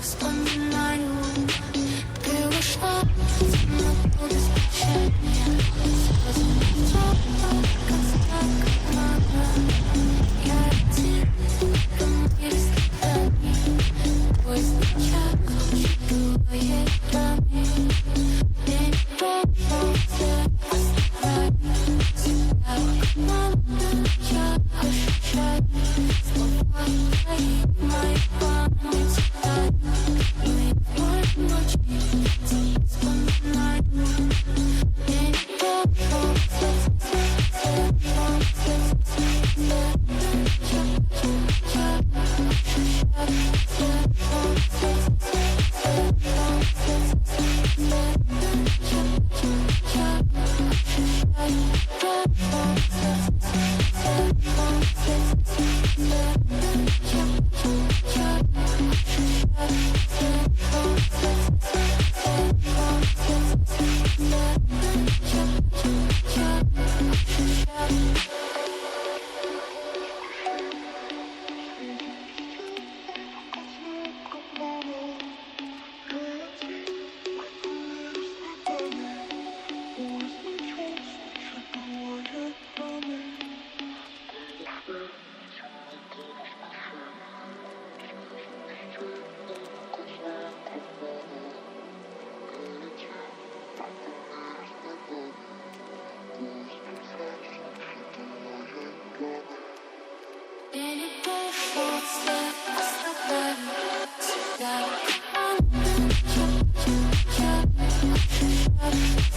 Вспоминаю, ты ушла, темноту без прощания. Слезы текут, как стакана. Я один в этом мире страданий. Твой стачак считывает раны. Мне не боится оставить. Всегда команда, я ощущаю слова твои, мои память тают. Мы твой ночи вспоминаю. Мне не боится Мне не боится оставить. Всегда команда, я ощущаю.